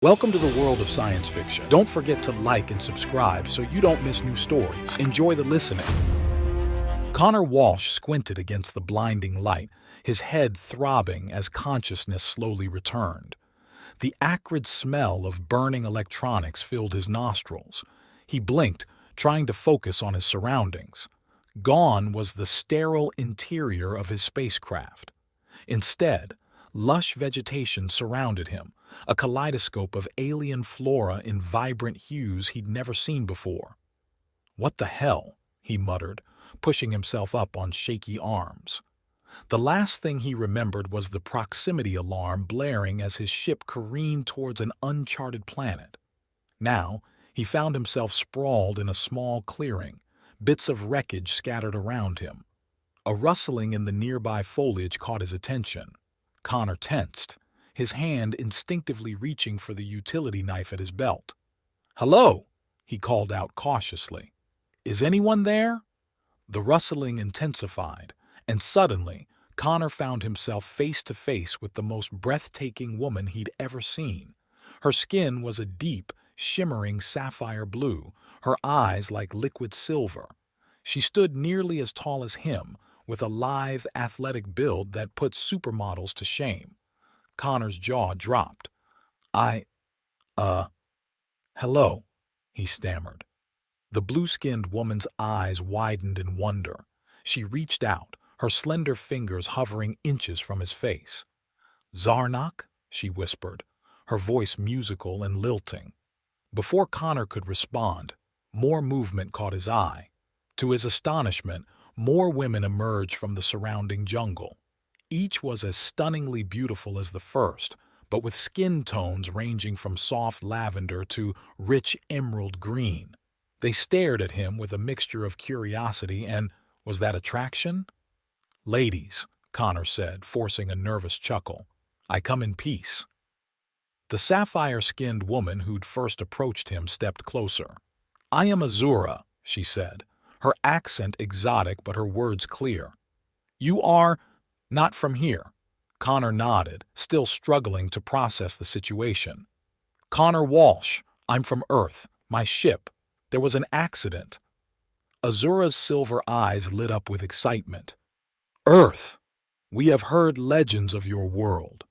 Welcome to the world of science fiction. Don't forget to like and subscribe so you don't miss new stories. Enjoy the listening. Connor Walsh squinted against the blinding light, his head throbbing as consciousness slowly returned. The acrid smell of burning electronics filled his nostrils. He blinked, trying to focus on his surroundings. Gone was the sterile interior of his spacecraft. Instead, lush vegetation surrounded him, a kaleidoscope of alien flora in vibrant hues he'd never seen before. "What the hell?" he muttered, pushing himself up on shaky arms. The last thing he remembered was the proximity alarm blaring as his ship careened towards an uncharted planet. Now, he found himself sprawled in a small clearing, bits of wreckage scattered around him. A rustling in the nearby foliage caught his attention. Connor tensed, his hand instinctively reaching for the utility knife at his belt. "Hello," he called out cautiously. "Is anyone there?" The rustling intensified, and suddenly, Connor found himself face to face with the most breathtaking woman he'd ever seen. Her skin was a deep, shimmering sapphire blue, her eyes like liquid silver. She stood nearly as tall as him, with a lithe, athletic build that put supermodels to shame. Connor's jaw dropped. Hello," he stammered. The blue-skinned woman's eyes widened in wonder. She reached out, her slender fingers hovering inches from his face. "Zarnak?" she whispered, her voice musical and lilting. Before Connor could respond, more movement caught his eye. To his astonishment, more women emerged from the surrounding jungle. Each was as stunningly beautiful as the first, but with skin tones ranging from soft lavender to rich emerald green. They stared at him with a mixture of curiosity and, was that attraction? "Ladies," Connor said, forcing a nervous chuckle, "I come in peace." The sapphire-skinned woman who'd first approached him stepped closer. "I am Azura," she said, her accent exotic but her words clear. "You are not from here." Connor nodded, still struggling to process the situation. "Connor Walsh. I'm from Earth. My ship. There was an accident." Azura's silver eyes lit up with excitement. "Earth! We have heard legends of your world."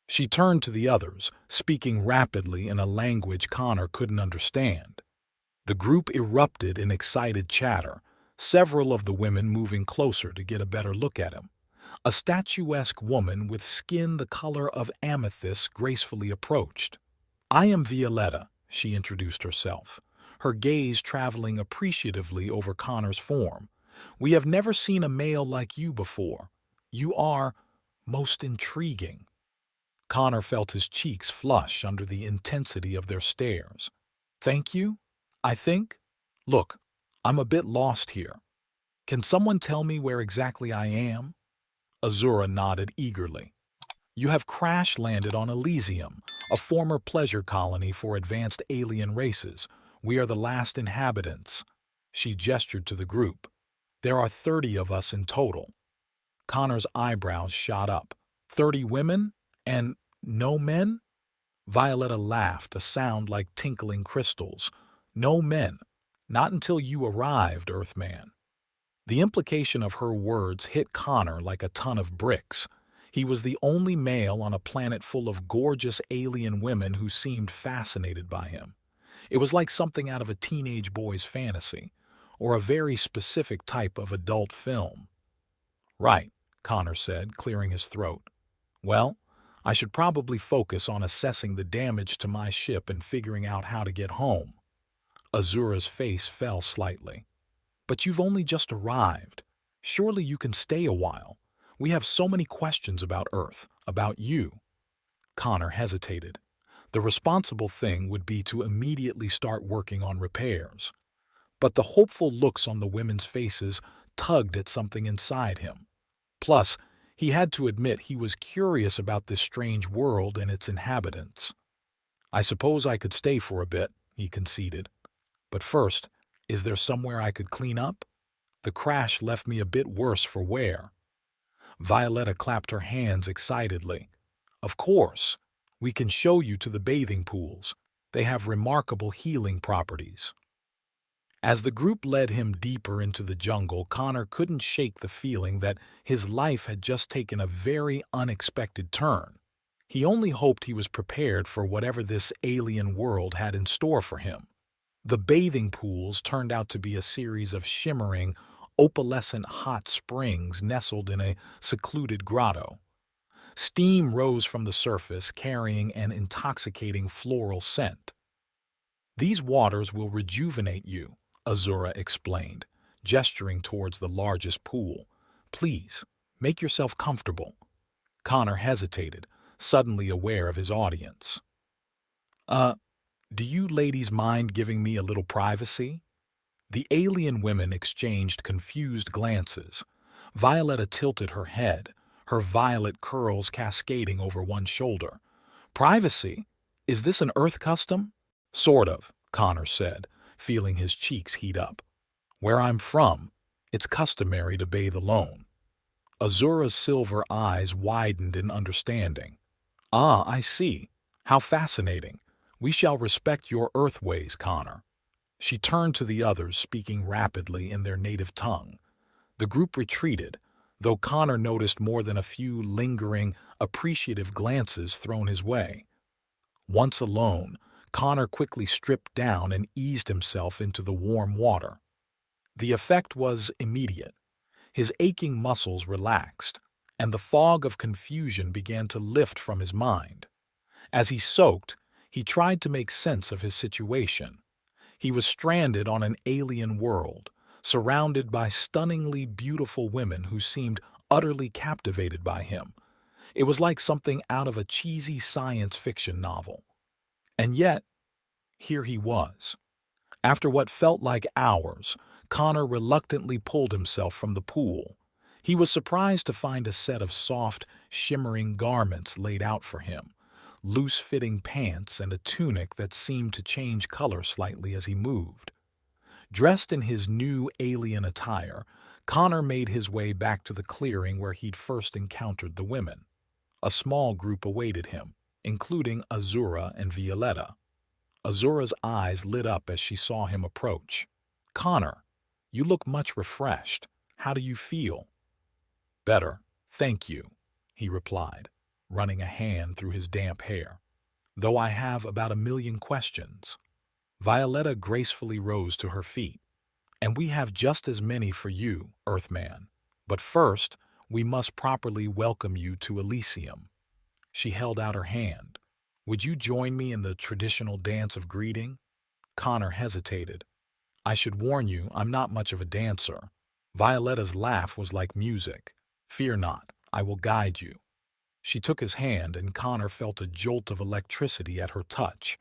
She turned to the others, speaking rapidly in a language Connor couldn't understand. The group erupted in excited chatter, several of the women moving closer to get a better look at him. A statuesque woman with skin the color of amethyst gracefully approached. "I am Violetta," she introduced herself, her gaze traveling appreciatively over Connor's form. "We have never seen a male like you before. You are most intriguing." Connor felt his cheeks flush under the intensity of their stares. "Thank you, I think. Look, I'm a bit lost here. Can someone tell me where exactly I am?" Azura nodded eagerly. "You have crash-landed on Elysium, a former pleasure colony for advanced alien races. We are the last inhabitants." She gestured to the group. "There are 30 of us in total." Connor's eyebrows shot up. 30 women? And no men? Violetta laughed, a sound like tinkling crystals. "No men. Not until you arrived, Earthman." The implication of her words hit Connor like a ton of bricks. He was the only male on a planet full of gorgeous alien women who seemed fascinated by him. It was like something out of a teenage boy's fantasy, or a very specific type of adult film. "Right," Connor said, clearing his throat. "Well, I should probably focus on assessing the damage to my ship and figuring out how to get home." Azura's face fell slightly. "But you've only just arrived. Surely you can stay a while. We have so many questions about Earth, about you." Connor hesitated. The responsible thing would be to immediately start working on repairs. But the hopeful looks on the women's faces tugged at something inside him. Plus, he had to admit he was curious about this strange world and its inhabitants. "I suppose I could stay for a bit," he conceded. "But first, is there somewhere I could clean up? The crash left me a bit worse for wear." Violetta clapped her hands excitedly. "Of course. We can show you to the bathing pools. They have remarkable healing properties." As the group led him deeper into the jungle, Connor couldn't shake the feeling that his life had just taken a very unexpected turn. He only hoped he was prepared for whatever this alien world had in store for him. The bathing pools turned out to be a series of shimmering, opalescent hot springs nestled in a secluded grotto. Steam rose from the surface, carrying an intoxicating floral scent. "These waters will rejuvenate you," Azura explained, gesturing towards the largest pool. "Please, make yourself comfortable." Connor hesitated, suddenly aware of his audience. Do you ladies mind giving me a little privacy?" The alien women exchanged confused glances. Violetta tilted her head, her violet curls cascading over one shoulder. "Privacy? Is this an Earth custom?" "Sort of," Connor said, feeling his cheeks heat up. "Where I'm from, it's customary to bathe alone." Azura's silver eyes widened in understanding. "Ah, I see. How fascinating. We shall respect your Earth ways, Connor." She turned to the others, speaking rapidly in their native tongue. The group retreated, though Connor noticed more than a few lingering, appreciative glances thrown his way. Once alone, Connor quickly stripped down and eased himself into the warm water. The effect was immediate. His aching muscles relaxed, and the fog of confusion began to lift from his mind. As he soaked, he tried to make sense of his situation. He was stranded on an alien world, surrounded by stunningly beautiful women who seemed utterly captivated by him. It was like something out of a cheesy science fiction novel. And yet, here he was. After what felt like hours, Connor reluctantly pulled himself from the pool. He was surprised to find a set of soft, shimmering garments laid out for him, loose-fitting pants and a tunic that seemed to change color slightly as he moved. Dressed in his new alien attire, Connor made his way back to the clearing where he'd first encountered the women. A small group awaited him, including Azura and Violetta. Azura's eyes lit up as she saw him approach. "Connor, you look much refreshed. How do you feel?" "Better, thank you," he replied, running a hand through his damp hair. "Though I have about 1,000,000 questions." Violetta gracefully rose to her feet. "And we have just as many for you, Earthman. But first, we must properly welcome you to Elysium." She held out her hand. "Would you join me in the traditional dance of greeting?" Connor hesitated. "I should warn you, I'm not much of a dancer." Violetta's laugh was like music. "Fear not, I will guide you." She took his hand, and Connor felt a jolt of electricity at her touch.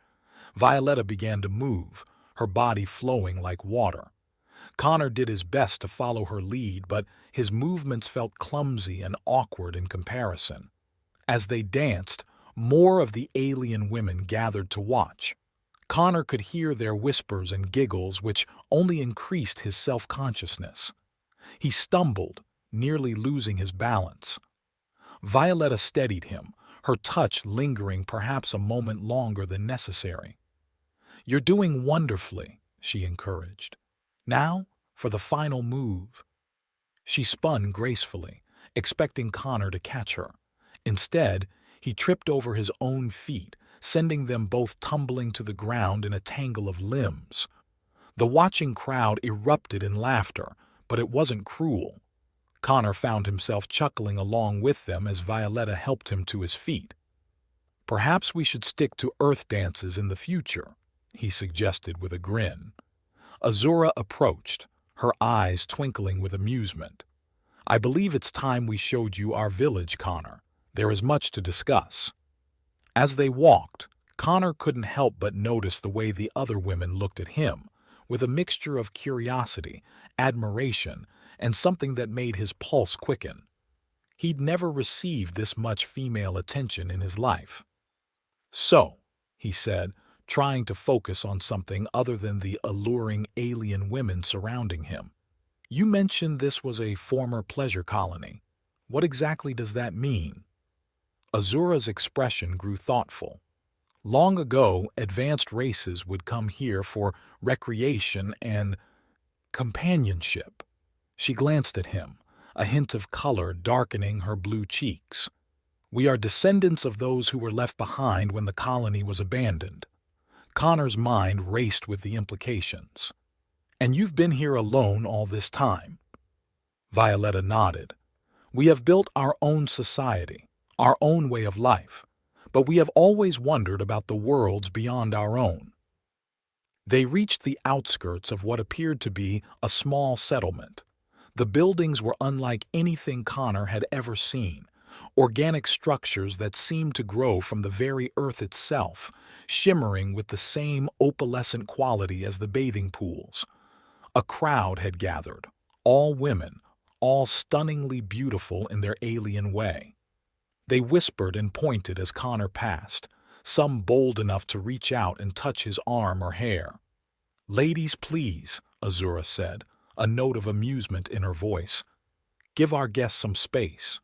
Violetta began to move, her body flowing like water. Connor did his best to follow her lead, but his movements felt clumsy and awkward in comparison. As they danced, more of the alien women gathered to watch. Connor could hear their whispers and giggles, which only increased his self-consciousness. He stumbled, nearly losing his balance. Violetta steadied him, her touch lingering perhaps a moment longer than necessary. "You're doing wonderfully," she encouraged. "Now, for the final move." She spun gracefully, expecting Connor to catch her. Instead, he tripped over his own feet, sending them both tumbling to the ground in a tangle of limbs. The watching crowd erupted in laughter, but it wasn't cruel. Connor found himself chuckling along with them as Violetta helped him to his feet. "Perhaps we should stick to Earth dances in the future," he suggested with a grin. Azura approached, her eyes twinkling with amusement. "I believe it's time we showed you our village, Connor. There is much to discuss." As they walked, Connor couldn't help but notice the way the other women looked at him, with a mixture of curiosity, admiration, and something that made his pulse quicken. He'd never received this much female attention in his life. "So," he said, trying to focus on something other than the alluring alien women surrounding him. "You mentioned this was a former pleasure colony. What exactly does that mean?" Azura's expression grew thoughtful. Long ago, advanced races would come here for recreation and companionship. She glanced at him, a hint of color darkening her blue cheeks. We are descendants of those who were left behind when the colony was abandoned. Connor's mind raced with the implications. And you've been here alone all this time? Violetta nodded. We have built our own society, our own way of life, but we have always wondered about the worlds beyond our own. They reached the outskirts of what appeared to be a small settlement. The buildings were unlike anything Connor had ever seen, organic structures that seemed to grow from the very earth itself, shimmering with the same opalescent quality as the bathing pools. A crowd had gathered, all women, all stunningly beautiful in their alien way. They whispered and pointed as Connor passed, some bold enough to reach out and touch his arm or hair. "Ladies, please," Azura said, a note of amusement in her voice. "Give our guests some space."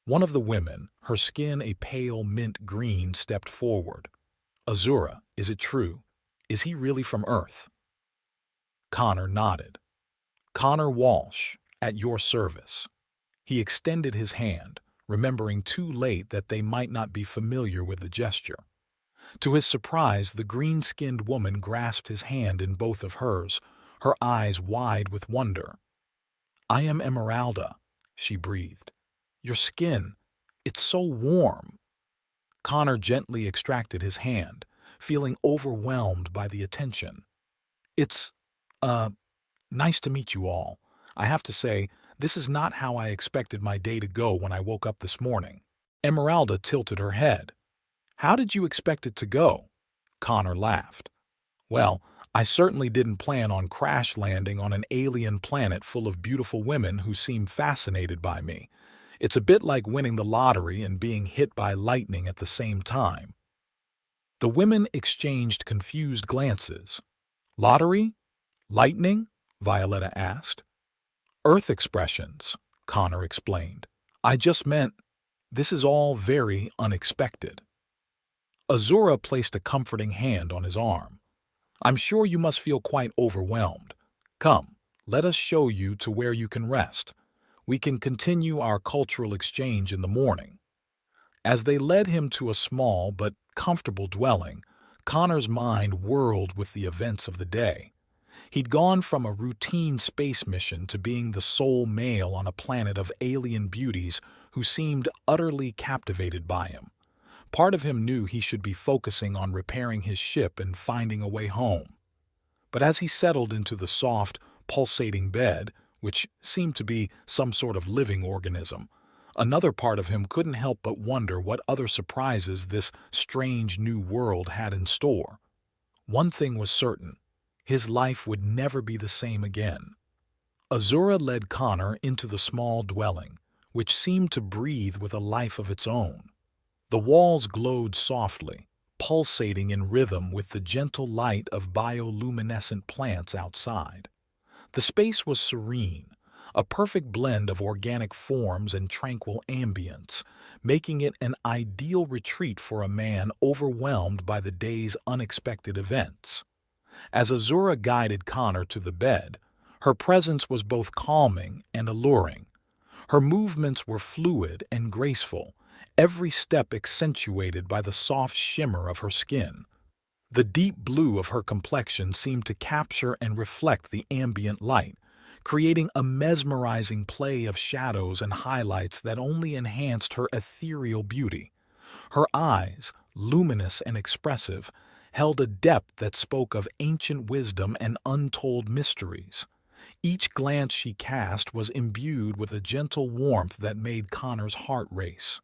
One of the women, her skin a pale mint green, stepped forward. "Azura, is it true? Is he really from Earth?" Connor nodded. "Connor Walsh, at your service." He extended his hand, remembering too late that they might not be familiar with the gesture. To his surprise, the green-skinned woman grasped his hand in both of hers, her eyes wide with wonder. "I am Emeralda," she breathed. "Your skin, it's so warm." Connor gently extracted his hand, feeling overwhelmed by the attention. "It's, nice to meet you all. I have to say, this is not how I expected my day to go when I woke up this morning." Emeralda tilted her head. "How did you expect it to go?" Connor laughed. "Well, I certainly didn't plan on crash landing on an alien planet full of beautiful women who seem fascinated by me. It's a bit like winning the lottery and being hit by lightning at the same time." The women exchanged confused glances. "Lottery? Lightning?" Violetta asked. "Earth expressions," Connor explained. "I just meant, this is all very unexpected." Azura placed a comforting hand on his arm. "I'm sure you must feel quite overwhelmed. Come, let us show you to where you can rest. We can continue our cultural exchange in the morning." As they led him to a small but comfortable dwelling, Connor's mind whirled with the events of the day. He'd gone from a routine space mission to being the sole male on a planet of alien beauties who seemed utterly captivated by him. Part of him knew he should be focusing on repairing his ship and finding a way home. But as he settled into the soft, pulsating bed, which seemed to be some sort of living organism, another part of him couldn't help but wonder what other surprises this strange new world had in store. One thing was certain. His life would never be the same again. Azura led Connor into the small dwelling, which seemed to breathe with a life of its own. The walls glowed softly, pulsating in rhythm with the gentle light of bioluminescent plants outside. The space was serene, a perfect blend of organic forms and tranquil ambience, making it an ideal retreat for a man overwhelmed by the day's unexpected events. As Azura guided Connor to the bed, her presence was both calming and alluring. Her movements were fluid and graceful, every step accentuated by the soft shimmer of her skin. The deep blue of her complexion seemed to capture and reflect the ambient light, creating a mesmerizing play of shadows and highlights that only enhanced her ethereal beauty. Her eyes, luminous and expressive, held a depth that spoke of ancient wisdom and untold mysteries. Each glance she cast was imbued with a gentle warmth that made Connor's heart race.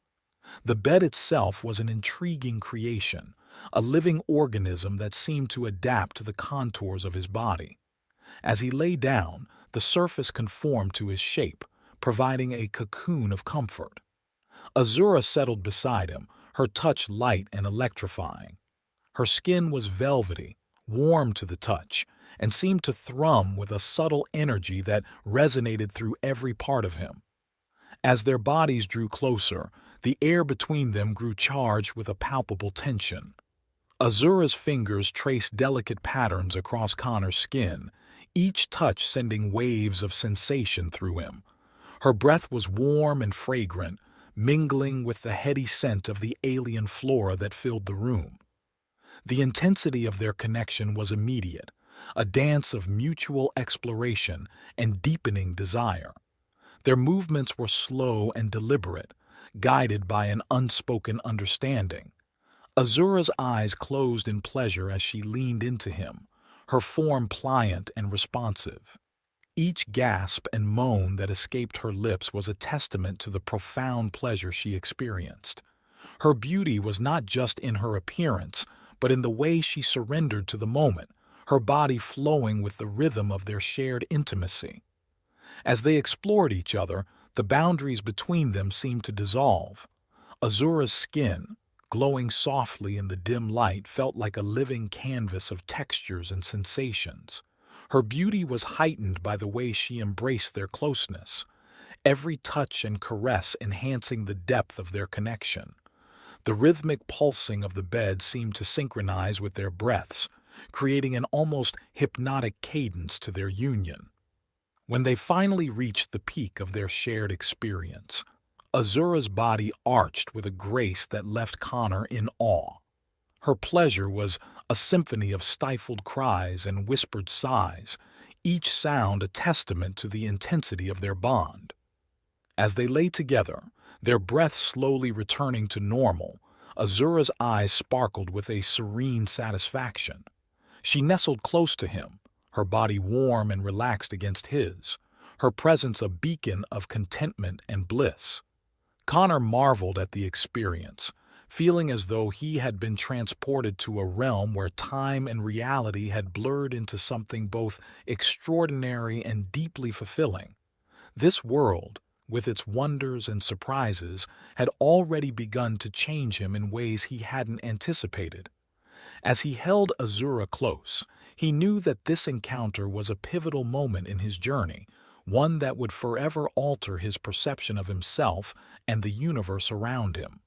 The bed itself was an intriguing creation, a living organism that seemed to adapt to the contours of his body. As he lay down, the surface conformed to his shape, providing a cocoon of comfort. Azura settled beside him, her touch light and electrifying. Her skin was velvety, warm to the touch, and seemed to thrum with a subtle energy that resonated through every part of him. As their bodies drew closer, The air between them grew charged with a palpable tension. Azura's fingers traced delicate patterns across Connor's skin, each touch sending waves of sensation through him. Her breath was warm and fragrant, mingling with the heady scent of the alien flora that filled the room. The intensity of their connection was immediate, a dance of mutual exploration and deepening desire. Their movements were slow and deliberate, guided by an unspoken understanding. Azura's eyes closed in pleasure as she leaned into him, her form pliant and responsive. Each gasp and moan that escaped her lips was a testament to the profound pleasure she experienced. Her beauty was not just in her appearance, but in the way she surrendered to the moment, her body flowing with the rhythm of their shared intimacy. As they explored each other, the boundaries between them seemed to dissolve. Azura's skin, glowing softly in the dim light, felt like a living canvas of textures and sensations. Her beauty was heightened by the way she embraced their closeness, every touch and caress enhancing the depth of their connection. The rhythmic pulsing of the bed seemed to synchronize with their breaths, creating an almost hypnotic cadence to their union. When they finally reached the peak of their shared experience, Azura's body arched with a grace that left Connor in awe. Her pleasure was a symphony of stifled cries and whispered sighs, each sound a testament to the intensity of their bond. As they lay together, their breaths slowly returning to normal, Azura's eyes sparkled with a serene satisfaction. She nestled close to him, her body warm and relaxed against his, her presence a beacon of contentment and bliss. Connor marveled at the experience, feeling as though he had been transported to a realm where time and reality had blurred into something both extraordinary and deeply fulfilling. This world, with its wonders and surprises, had already begun to change him in ways he hadn't anticipated. As he held Azura close, he knew that this encounter was a pivotal moment in his journey, one that would forever alter his perception of himself and the universe around him.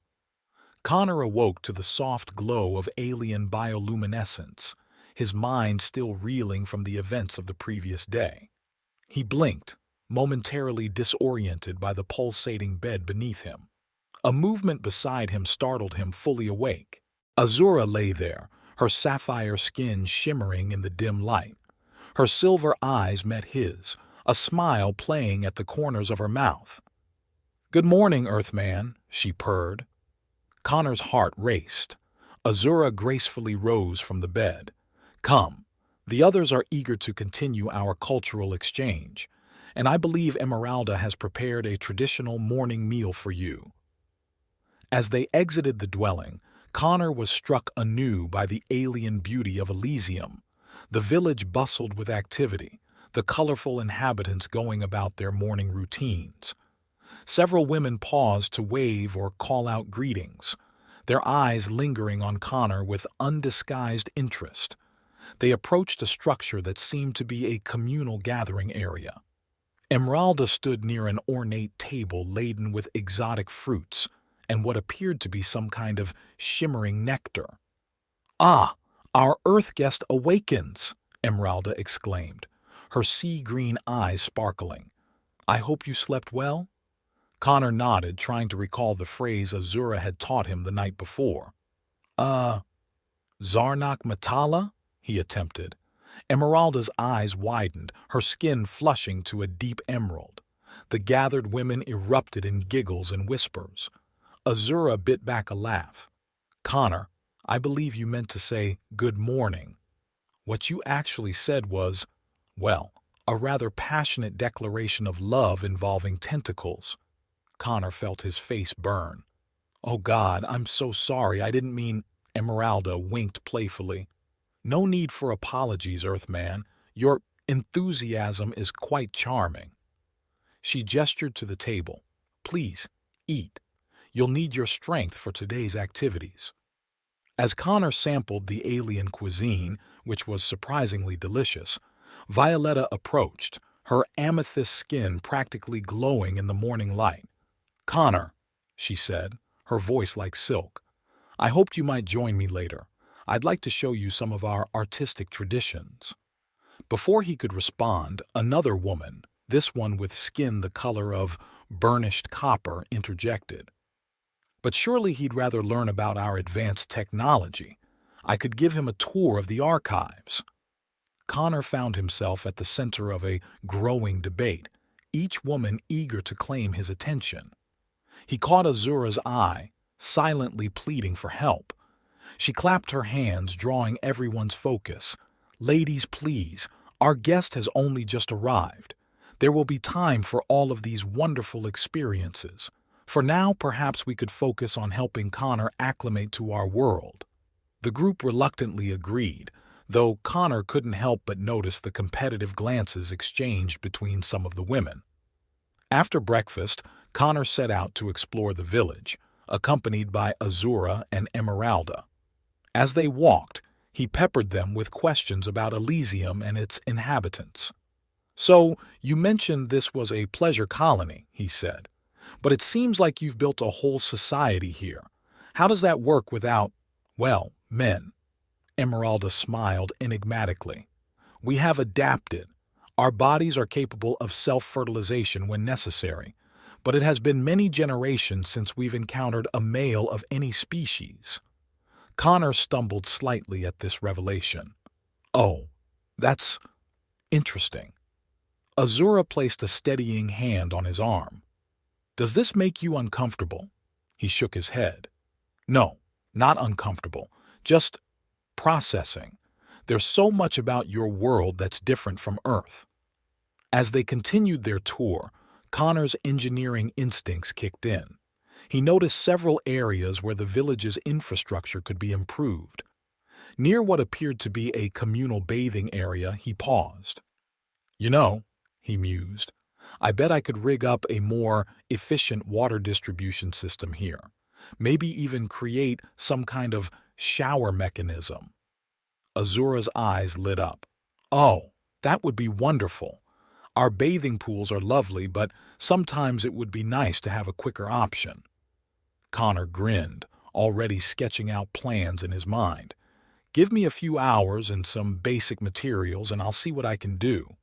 Connor awoke to the soft glow of alien bioluminescence, his mind still reeling from the events of the previous day. He blinked, momentarily disoriented by the pulsating bed beneath him. A movement beside him startled him fully awake. Azura lay there, her sapphire skin shimmering in the dim light. Her silver eyes met his, a smile playing at the corners of her mouth. "Good morning, Earthman," she purred. Connor's heart raced. Azura gracefully rose from the bed. "Come, the others are eager to continue our cultural exchange, and I believe Emeralda has prepared a traditional morning meal for you." As they exited the dwelling, Connor was struck anew by the alien beauty of Elysium. The village bustled with activity, the colorful inhabitants going about their morning routines. Several women paused to wave or call out greetings, their eyes lingering on Connor with undisguised interest. They approached a structure that seemed to be a communal gathering area. Emeralda stood near an ornate table laden with exotic fruits and what appeared to be some kind of shimmering nectar. "Ah, our Earth guest awakens!" Emeralda exclaimed, her sea-green eyes sparkling. "I hope you slept well?" Connor nodded, trying to recall the phrase Azura had taught him the night before. Zarnak Matala?" he attempted. Emeralda's eyes widened, her skin flushing to a deep emerald. The gathered women erupted in giggles and whispers. Azura bit back a laugh. "Connor, I believe you meant to say good morning. What you actually said was, well, a rather passionate declaration of love involving tentacles." Connor felt his face burn. "Oh God, I'm so sorry, I didn't mean—" Emeralda winked playfully. "No need for apologies, Earthman. Your enthusiasm is quite charming." She gestured to the table. "Please, eat. You'll need your strength for today's activities." As Connor sampled the alien cuisine, which was surprisingly delicious, Violetta approached, her amethyst skin practically glowing in the morning light. "Connor," she said, her voice like silk. "I hoped you might join me later. I'd like to show you some of our artistic traditions." Before he could respond, another woman, this one with skin the color of burnished copper, interjected. "But surely he'd rather learn about our advanced technology. I could give him a tour of the archives." Connor found himself at the center of a growing debate, each woman eager to claim his attention. He caught Azura's eye, silently pleading for help. She clapped her hands, drawing everyone's focus. "Ladies, please, our guest has only just arrived. There will be time for all of these wonderful experiences. For now, perhaps we could focus on helping Connor acclimate to our world." The group reluctantly agreed, though Connor couldn't help but notice the competitive glances exchanged between some of the women. After breakfast, Connor set out to explore the village, accompanied by Azura and Emeralda. As they walked, he peppered them with questions about Elysium and its inhabitants. "So, you mentioned this was a pleasure colony," he said. "But it seems like you've built a whole society here. How does that work without, well, men?" Emeralda smiled enigmatically. "We have adapted. Our bodies are capable of self-fertilization when necessary, but it has been many generations since we've encountered a male of any species." Connor stumbled slightly at this revelation. "Oh, that's interesting." Azura placed a steadying hand on his arm. "Does this make you uncomfortable?" He shook his head. "No, not uncomfortable. Just processing. There's so much about your world that's different from Earth." As they continued their tour, Connor's engineering instincts kicked in. He noticed several areas where the village's infrastructure could be improved. Near what appeared to be a communal bathing area, he paused. "You know," he mused, "I bet I could rig up a more efficient water distribution system here. Maybe even create some kind of shower mechanism." Azura's eyes lit up. "Oh, that would be wonderful. Our bathing pools are lovely, but sometimes it would be nice to have a quicker option." Connor grinned, already sketching out plans in his mind. "Give me a few hours and some basic materials, and I'll see what I can do."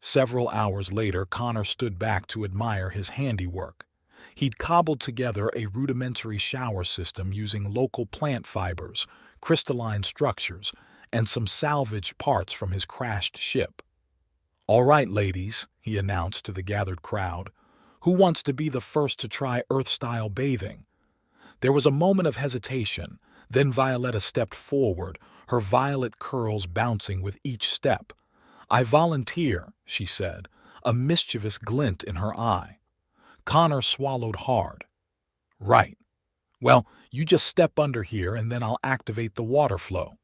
Several hours later, Connor stood back to admire his handiwork. He'd cobbled together a rudimentary shower system using local plant fibers, crystalline structures, and some salvaged parts from his crashed ship. "All right, ladies," he announced to the gathered crowd. "Who wants to be the first to try Earth-style bathing?" There was a moment of hesitation, then Violetta stepped forward, her violet curls bouncing with each step. "I volunteer," she said, a mischievous glint in her eye. Connor swallowed hard. "Right. Well, you just step under here and then I'll activate the water flow."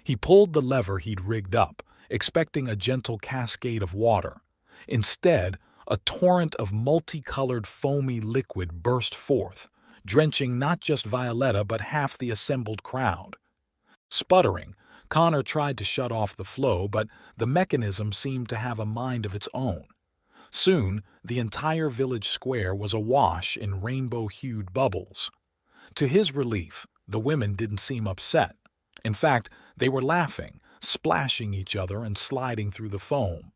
He pulled the lever he'd rigged up, expecting a gentle cascade of water. Instead, a torrent of multicolored foamy liquid burst forth, drenching not just Violetta but half the assembled crowd. Sputtering, Connor tried to shut off the flow, but the mechanism seemed to have a mind of its own. Soon, the entire village square was awash in rainbow-hued bubbles. To his relief, the women didn't seem upset. In fact, they were laughing, splashing each other and sliding through the foam.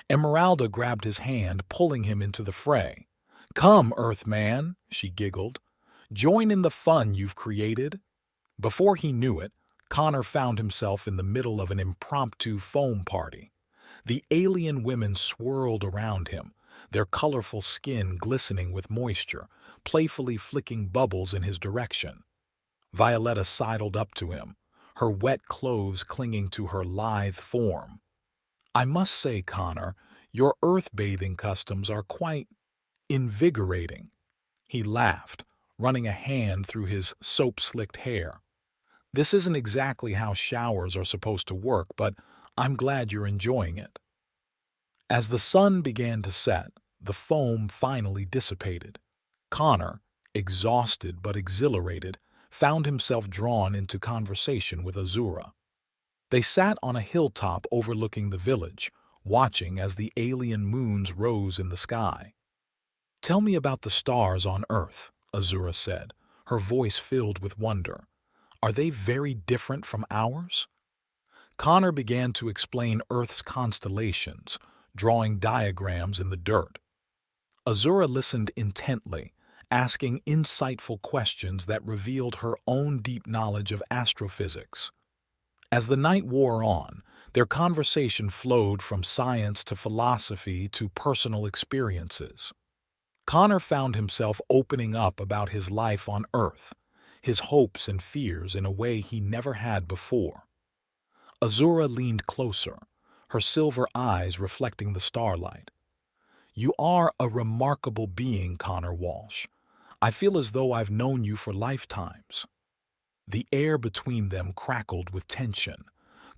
Emeralda grabbed his hand, pulling him into the fray. "Come, Earthman," she giggled. "Join in the fun you've created." Before he knew it, Connor found himself in the middle of an impromptu foam party. The alien women swirled around him, their colorful skin glistening with moisture, playfully flicking bubbles in his direction. Violetta sidled up to him, her wet clothes clinging to her lithe form. "I must say, Connor, your earth-bathing customs are quite invigorating." He laughed, running a hand through his soap-slicked hair. "This isn't exactly how showers are supposed to work, but I'm glad you're enjoying it." As the sun began to set, the foam finally dissipated. Connor, exhausted but exhilarated, found himself drawn into conversation with Azura. They sat on a hilltop overlooking the village, watching as the alien moons rose in the sky. "Tell me about the stars on Earth," Azura said, her voice filled with wonder. "Are they very different from ours?" Connor began to explain Earth's constellations, drawing diagrams in the dirt. Azura listened intently, asking insightful questions that revealed her own deep knowledge of astrophysics. As the night wore on, their conversation flowed from science to philosophy to personal experiences. Connor found himself opening up about his life on Earth, his hopes and fears in a way he never had before. Azura leaned closer, her silver eyes reflecting the starlight. "You are a remarkable being, Connor Walsh. I feel as though I've known you for lifetimes." The air between them crackled with tension.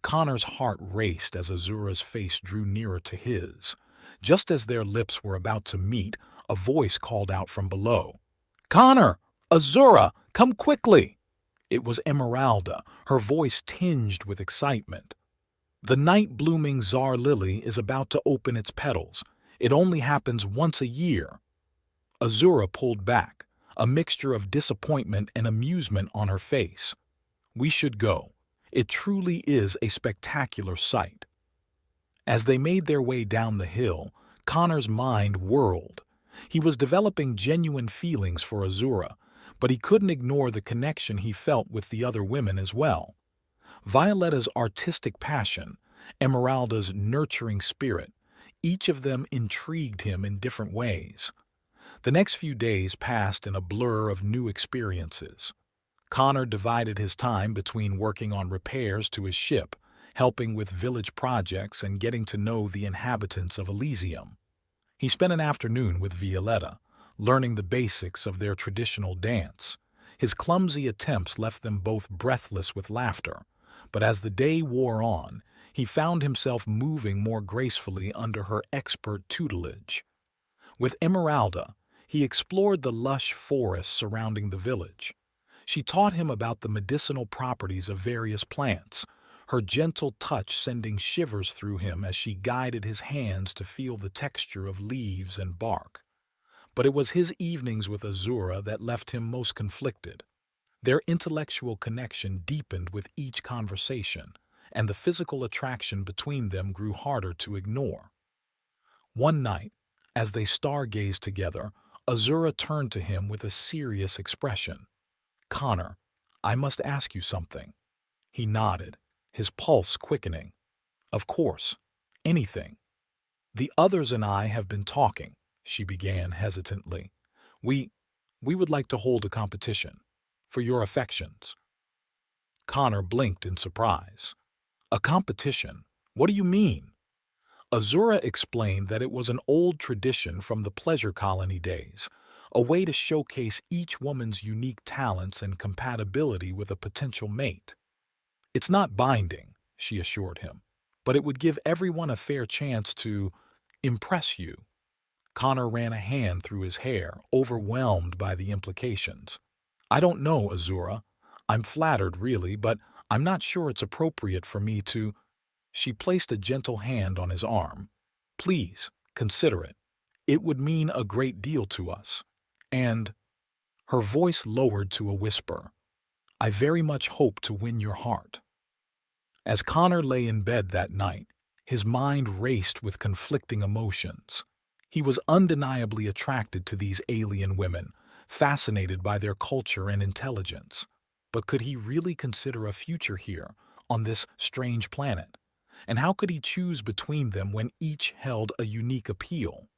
Connor's heart raced as Azura's face drew nearer to his. Just as their lips were about to meet, a voice called out from below. "Connor! Azura! Come quickly!" It was Emeralda, her voice tinged with excitement. "The night-blooming Czar lily is about to open its petals. It only happens once a year." Azura pulled back, a mixture of disappointment and amusement on her face. "We should go. It truly is a spectacular sight." As they made their way down the hill, Connor's mind whirled. He was developing genuine feelings for Azura, but he couldn't ignore the connection he felt with the other women as well. Violetta's artistic passion, Emeralda's nurturing spirit, each of them intrigued him in different ways. The next few days passed in a blur of new experiences. Connor divided his time between working on repairs to his ship, helping with village projects, and getting to know the inhabitants of Elysium. He spent an afternoon with Violetta, learning the basics of their traditional dance. His clumsy attempts left them both breathless with laughter, but as the day wore on, he found himself moving more gracefully under her expert tutelage. With Emeralda, he explored the lush forests surrounding the village. She taught him about the medicinal properties of various plants, her gentle touch sending shivers through him as she guided his hands to feel the texture of leaves and bark. But it was his evenings with Azura that left him most conflicted. Their intellectual connection deepened with each conversation, and the physical attraction between them grew harder to ignore. One night, as they stargazed together, Azura turned to him with a serious expression. "Connor, I must ask you something." He nodded, his pulse quickening. "Of course, anything." "The others and I have been talking," she began hesitantly. We would like to hold a competition for your affections." Connor blinked in surprise. "A competition? What do you mean?" Azura explained that it was an old tradition from the pleasure colony days, a way to showcase each woman's unique talents and compatibility with a potential mate. "It's not binding," she assured him, "but it would give everyone a fair chance to impress you." Connor ran a hand through his hair, overwhelmed by the implications. "I don't know, Azura. I'm flattered, really, but I'm not sure it's appropriate for me to—" She placed a gentle hand on his arm. "Please, consider it. It would mean a great deal to us. And—" her voice lowered to a whisper, "I very much hope to win your heart." As Connor lay in bed that night, his mind raced with conflicting emotions. He was undeniably attracted to these alien women, fascinated by their culture and intelligence. But could he really consider a future here, on this strange planet? And how could he choose between them when each held a unique appeal?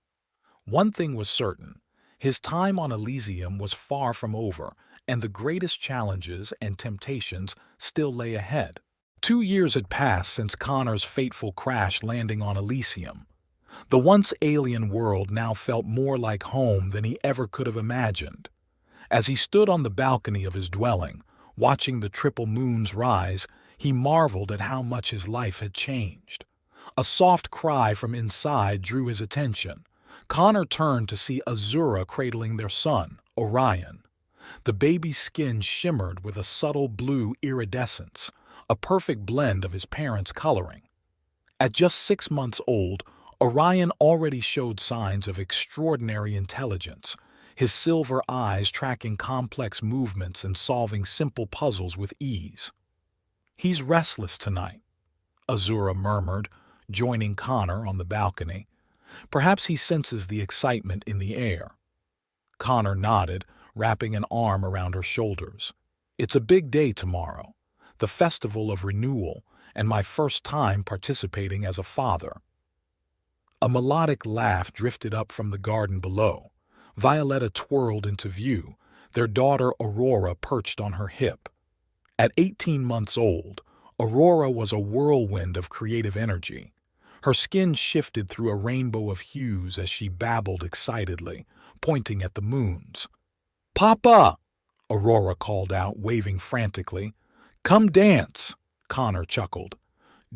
One thing was certain: his time on Elysium was far from over, and the greatest challenges and temptations still lay ahead. 2 years had passed since Connor's fateful crash landing on Elysium. The once alien world now felt more like home than he ever could have imagined. As he stood on the balcony of his dwelling, watching the triple moons rise, he marveled at how much his life had changed. A soft cry from inside drew his attention. Connor turned to see Azura cradling their son, Orion. The baby's skin shimmered with a subtle blue iridescence, a perfect blend of his parents' coloring. At just 6 months old, Orion already showed signs of extraordinary intelligence, his silver eyes tracking complex movements and solving simple puzzles with ease. "He's restless tonight," Azura murmured, joining Connor on the balcony. "Perhaps he senses the excitement in the air." Connor nodded, wrapping an arm around her shoulders. "It's a big day tomorrow, the festival of renewal, and my first time participating as a father." A melodic laugh drifted up from the garden below. Violetta twirled into view, their daughter Aurora perched on her hip. At 18 months old, Aurora was a whirlwind of creative energy. Her skin shifted through a rainbow of hues as she babbled excitedly, pointing at the moons. "Papa!" Aurora called out, waving frantically. "Come dance!" Connor chuckled.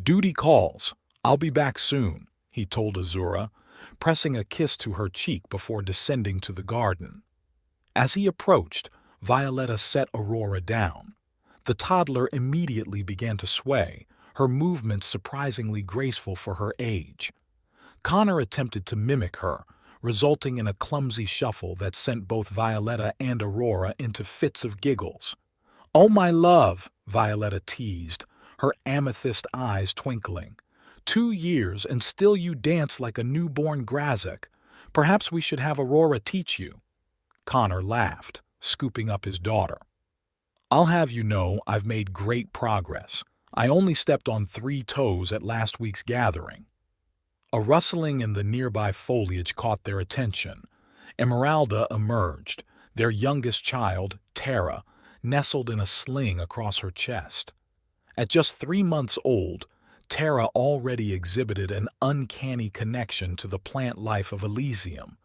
"Duty calls. I'll be back soon," he told Azura, pressing a kiss to her cheek before descending to the garden. As he approached, Violetta set Aurora down. The toddler immediately began to sway, her movements surprisingly graceful for her age. Connor attempted to mimic her, resulting in a clumsy shuffle that sent both Violetta and Aurora into fits of giggles. "Oh, my love," Violetta teased, her amethyst eyes twinkling. 2 years and still you dance like a newborn Grazek. Perhaps we should have Aurora teach you." Connor laughed, scooping up his daughter. "I'll have you know I've made great progress. I only stepped on 3 toes at last week's gathering." A rustling in the nearby foliage caught their attention. Emeralda emerged, their youngest child, Terra, nestled in a sling across her chest. At just 3 months old, Terra already exhibited an uncanny connection to the plant life of Elysium.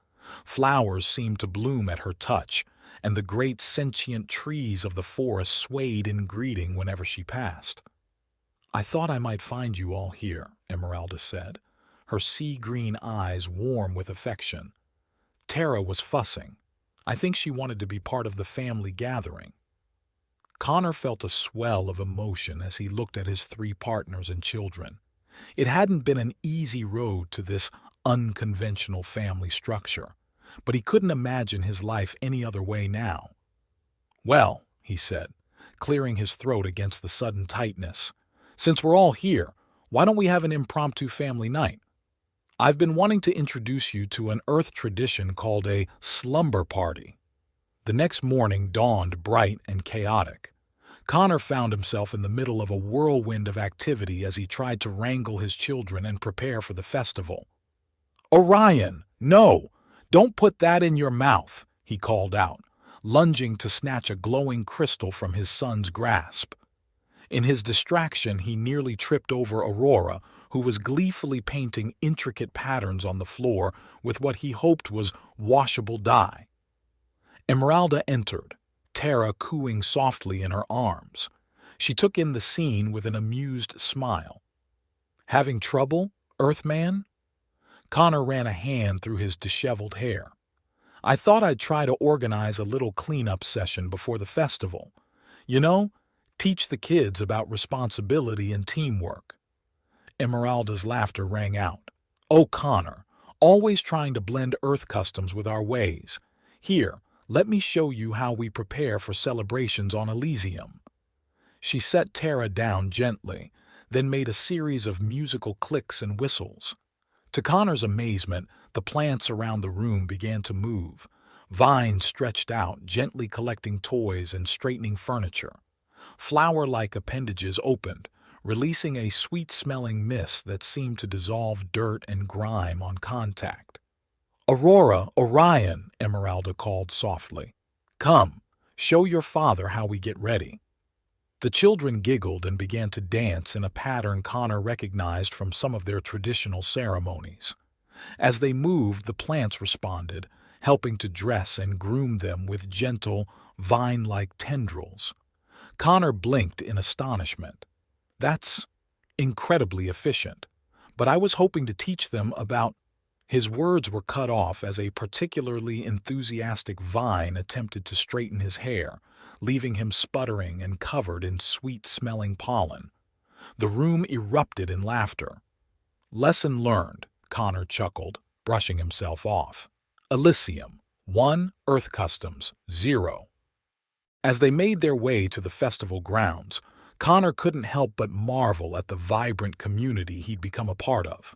Flowers seemed to bloom at her touch, and the great sentient trees of the forest swayed in greeting whenever she passed. "I thought I might find you all here," Emeralda said, her sea-green eyes warm with affection. Terra was fussing. I think she wanted to be part of the family gathering. Connor felt a swell of emotion as he looked at his 3 partners and children. It hadn't been an easy road to this unconventional family structure, but he couldn't imagine his life any other way now. "Well," he said, clearing his throat against the sudden tightness, "since we're all here, why don't we have an impromptu family night? I've been wanting to introduce you to an Earth tradition called a slumber party." The next morning dawned bright and chaotic. Connor found himself in the middle of a whirlwind of activity as he tried to wrangle his children and prepare for the festival. "Orion, no! Don't put that in your mouth," he called out, lunging to snatch a glowing crystal from his son's grasp. In his distraction, he nearly tripped over Aurora, who was gleefully painting intricate patterns on the floor with what he hoped was washable dye. Emeralda entered, Terra cooing softly in her arms. She took in the scene with an amused smile. "Having trouble, Earthman?" Connor ran a hand through his disheveled hair. "I thought I'd try to organize a little cleanup session before the festival. You know, teach the kids about responsibility and teamwork." Emeralda's laughter rang out. "Oh, Connor, always trying to blend Earth customs with our ways. Here, let me show you how we prepare for celebrations on Elysium." She set Terra down gently, then made a series of musical clicks and whistles. To Connor's amazement, the plants around the room began to move. Vines stretched out, gently collecting toys and straightening furniture. Flower-like appendages opened, releasing a sweet-smelling mist that seemed to dissolve dirt and grime on contact. "Aurora, Orion," Emeralda called softly. "Come, show your father how we get ready." The children giggled and began to dance in a pattern Connor recognized from some of their traditional ceremonies. As they moved, the plants responded, helping to dress and groom them with gentle, vine-like tendrils. Connor blinked in astonishment. "That's incredibly efficient, but I was hoping to teach them about—" His words were cut off as a particularly enthusiastic vine attempted to straighten his hair, leaving him sputtering and covered in sweet-smelling pollen. The room erupted in laughter. "Lesson learned," Connor chuckled, brushing himself off. "Elysium, 1. Earth Customs, 0. As they made their way to the festival grounds, Connor couldn't help but marvel at the vibrant community he'd become a part of.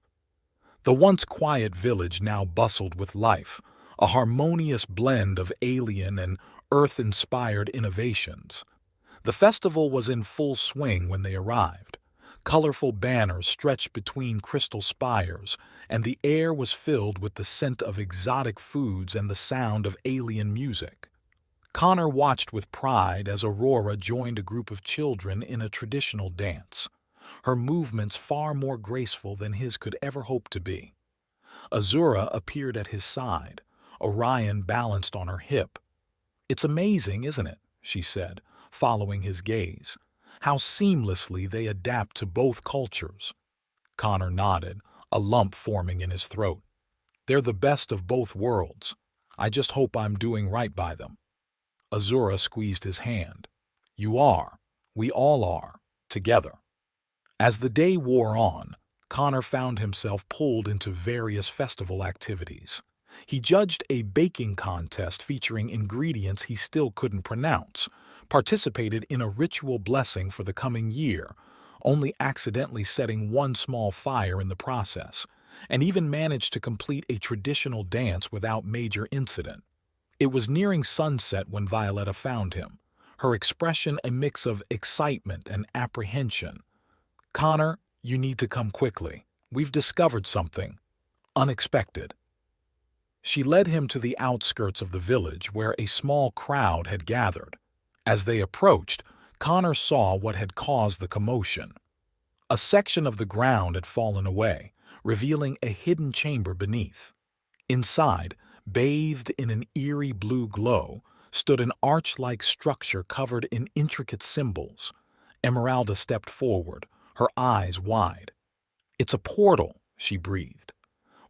The once quiet village now bustled with life, a harmonious blend of alien and Earth-inspired innovations. The festival was in full swing when they arrived. Colorful banners stretched between crystal spires, and the air was filled with the scent of exotic foods and the sound of alien music. Connor watched with pride as Aurora joined a group of children in a traditional dance, her movements far more graceful than his could ever hope to be. Azura appeared at his side, Orion balanced on her hip. "It's amazing, isn't it?" she said, following his gaze. "How seamlessly they adapt to both cultures." Connor nodded, a lump forming in his throat. "They're the best of both worlds. I just hope I'm doing right by them." Azura squeezed his hand. "You are. We all are. Together." As the day wore on, Connor found himself pulled into various festival activities. He judged a baking contest featuring ingredients he still couldn't pronounce, participated in a ritual blessing for the coming year, only accidentally setting one small fire in the process, and even managed to complete a traditional dance without major incident. It was nearing sunset when Violetta found him, her expression a mix of excitement and apprehension. "Connor, you need to come quickly. We've discovered something unexpected." She led him to the outskirts of the village where a small crowd had gathered. As they approached, Connor saw what had caused the commotion. A section of the ground had fallen away, revealing a hidden chamber beneath. Inside, bathed in an eerie blue glow, stood an arch-like structure covered in intricate symbols. Emeralda stepped forward, her eyes wide. "It's a portal," she breathed.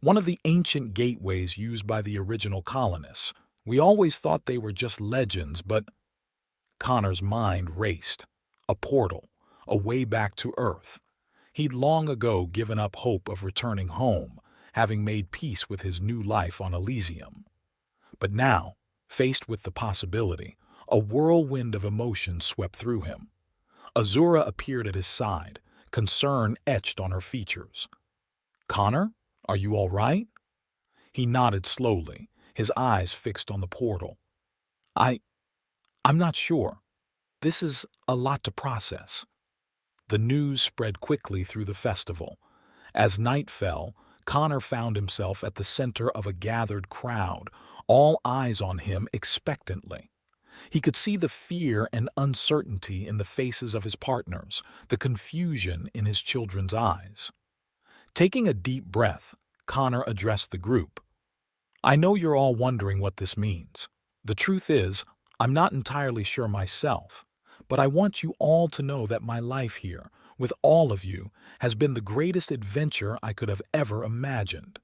"One of the ancient gateways used by the original colonists. We always thought they were just legends, but—" Connor's mind raced. A portal, a way back to Earth. He'd long ago given up hope of returning home, having made peace with his new life on Elysium. But now, faced with the possibility, a whirlwind of emotion swept through him. Azura appeared at his side, concern etched on her features. "Connor, are you all right?" He nodded slowly, his eyes fixed on the portal. I'm not sure. This is a lot to process." The news spread quickly through the festival. As night fell, Connor found himself at the center of a gathered crowd, all eyes on him expectantly. He could see the fear and uncertainty in the faces of his partners, the confusion in his children's eyes. Taking a deep breath, Connor addressed the group. "I know you're all wondering what this means. The truth is, I'm not entirely sure myself, but I want you all to know that my life here, with all of you, has been the greatest adventure I could have ever imagined."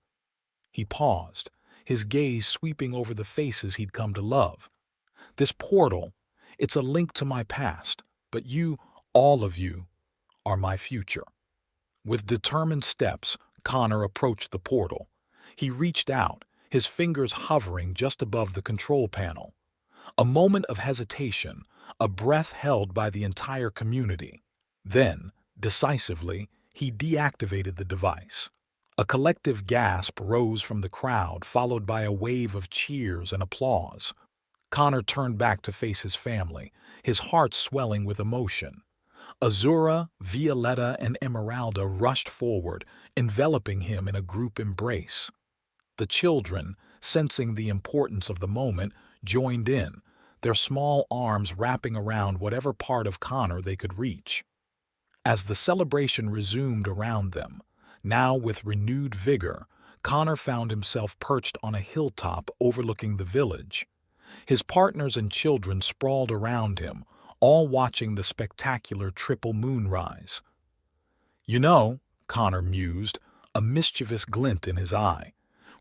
He paused, his gaze sweeping over the faces he'd come to love. "This portal, it's a link to my past, but you, all of you, are my future." With determined steps, Connor approached the portal. He reached out, his fingers hovering just above the control panel. A moment of hesitation, a breath held by the entire community. Then, decisively, he deactivated the device. A collective gasp rose from the crowd, followed by a wave of cheers and applause. Connor turned back to face his family, his heart swelling with emotion. Azura, Violetta, and Emeralda rushed forward, enveloping him in a group embrace. The children, sensing the importance of the moment, joined in, their small arms wrapping around whatever part of Connor they could reach. As the celebration resumed around them, now with renewed vigor, Connor found himself perched on a hilltop overlooking the village. His partners and children sprawled around him, all watching the spectacular triple moonrise. "You know," Connor mused, a mischievous glint in his eye,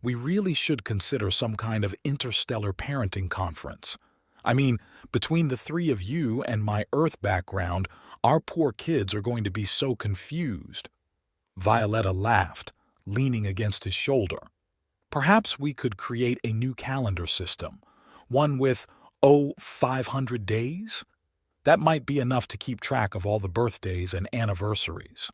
"we really should consider some kind of interstellar parenting conference. I mean, between the three of you and my Earth background, our poor kids are going to be so confused." Violetta laughed, leaning against his shoulder. Perhaps we could create a new calendar system, one with, 500 days? That might be enough to keep track of all the birthdays and anniversaries.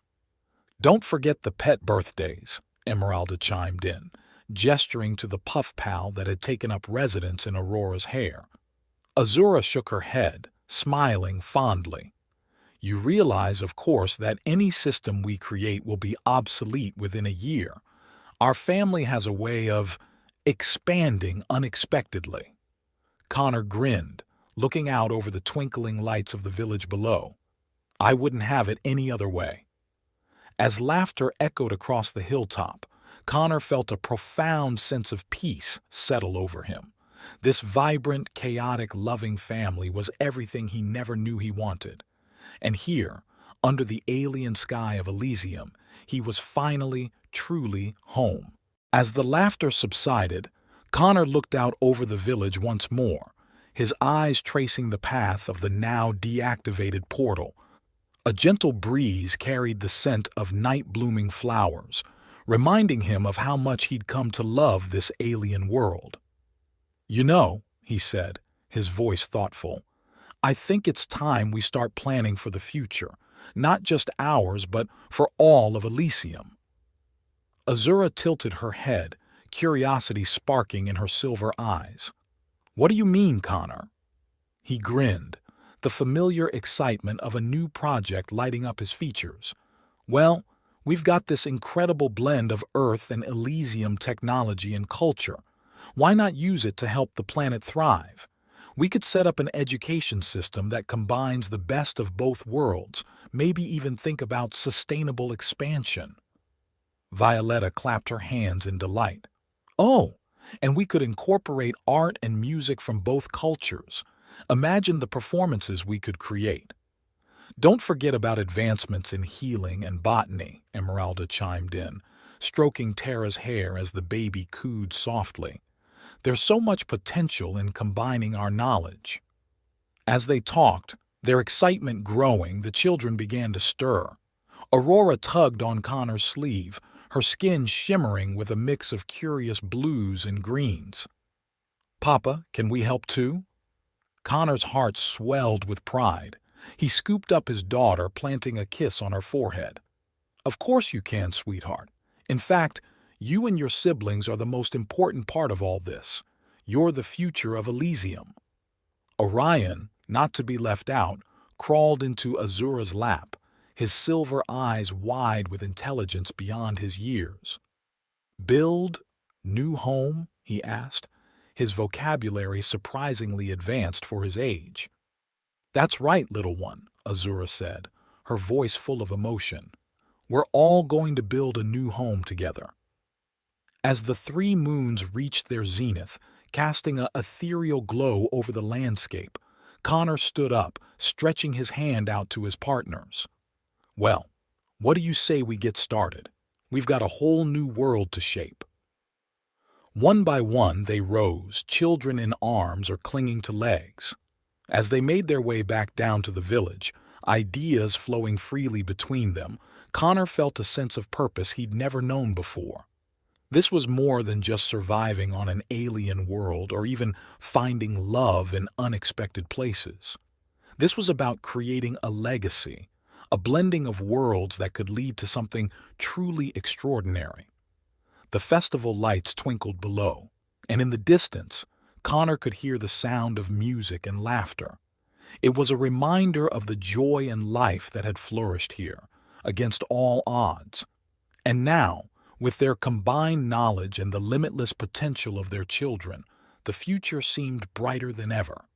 Don't forget the pet birthdays, Emeralda chimed in, gesturing to the puff pal that had taken up residence in Aurora's hair. Azura shook her head, smiling fondly. You realize, of course, that any system we create will be obsolete within a year. Our family has a way of expanding unexpectedly. Connor grinned, looking out over the twinkling lights of the village below. I wouldn't have it any other way. As laughter echoed across the hilltop, Connor felt a profound sense of peace settle over him. This vibrant, chaotic, loving family was everything he never knew he wanted. And here, under the alien sky of Elysium, he was finally, truly home. As the laughter subsided, Connor looked out over the village once more, his eyes tracing the path of the now deactivated portal. A gentle breeze carried the scent of night-blooming flowers, reminding him of how much he'd come to love this alien world. You know, he said, his voice thoughtful, I think it's time we start planning for the future, not just ours, but for all of Elysium. Azura tilted her head, curiosity sparking in her silver eyes. What do you mean, Connor? He grinned, the familiar excitement of a new project lighting up his features. Well, we've got this incredible blend of Earth and Elysium technology and culture. Why not use it to help the planet thrive? We could set up an education system that combines the best of both worlds, maybe even think about sustainable expansion. Violetta clapped her hands in delight. Oh, and we could incorporate art and music from both cultures. Imagine the performances we could create. Don't forget about advancements in healing and botany, Emeralda chimed in, stroking Tara's hair as the baby cooed softly. There's so much potential in combining our knowledge. As they talked, their excitement growing, the children began to stir. Aurora tugged on Connor's sleeve, her skin shimmering with a mix of curious blues and greens. Papa, can we help too? Connor's heart swelled with pride. He scooped up his daughter, planting a kiss on her forehead. Of course you can, sweetheart. In fact, you and your siblings are the most important part of all this. You're the future of Elysium. Orion, not to be left out, crawled into Azura's lap, his silver eyes wide with intelligence beyond his years. Build? New home? He asked, his vocabulary surprisingly advanced for his age. That's right, little one, Azura said, her voice full of emotion. We're all going to build a new home together. As the 3 moons reached their zenith, casting an ethereal glow over the landscape, Connor stood up, stretching his hand out to his partners. Well, what do you say we get started? We've got a whole new world to shape. One by one they rose, children in arms or clinging to legs. As they made their way back down to the village, ideas flowing freely between them, Connor felt a sense of purpose he'd never known before. This was more than just surviving on an alien world or even finding love in unexpected places. This was about creating a legacy, a blending of worlds that could lead to something truly extraordinary. The festival lights twinkled below, and in the distance, Connor could hear the sound of music and laughter. It was a reminder of the joy and life that had flourished here, against all odds. And now, with their combined knowledge and the limitless potential of their children, the future seemed brighter than ever.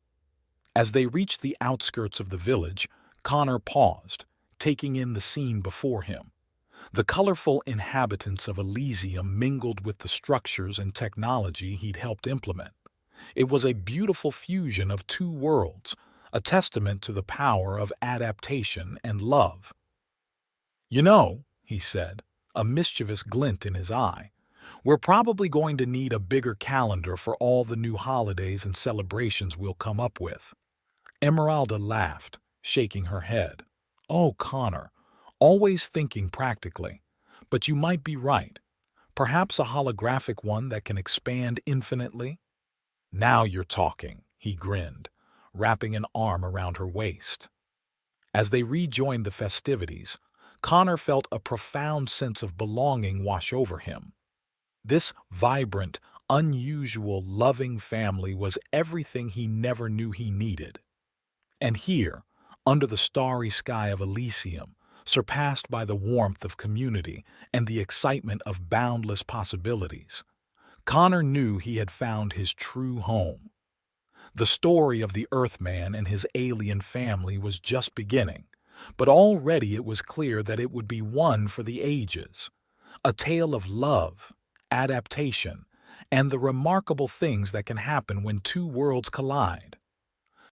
As they reached the outskirts of the village, Connor paused, taking in the scene before him. The colorful inhabitants of Elysium mingled with the structures and technology he'd helped implement. It was a beautiful fusion of 2 worlds, a testament to the power of adaptation and love. You know, he said, a mischievous glint in his eye, we're probably going to need a bigger calendar for all the new holidays and celebrations we'll come up with. Emeralda laughed, shaking her head. Oh, Connor, always thinking practically. But you might be right. Perhaps a holographic one that can expand infinitely? Now you're talking, he grinned, wrapping an arm around her waist. As they rejoined the festivities, Connor felt a profound sense of belonging wash over him. This vibrant, unusual, loving family was everything he never knew he needed. And here, under the starry sky of Elysium, surpassed by the warmth of community and the excitement of boundless possibilities, Connor knew he had found his true home. The story of the Earthman and his alien family was just beginning, but already it was clear that it would be one for the ages. A tale of love, adaptation, and the remarkable things that can happen when two worlds collide.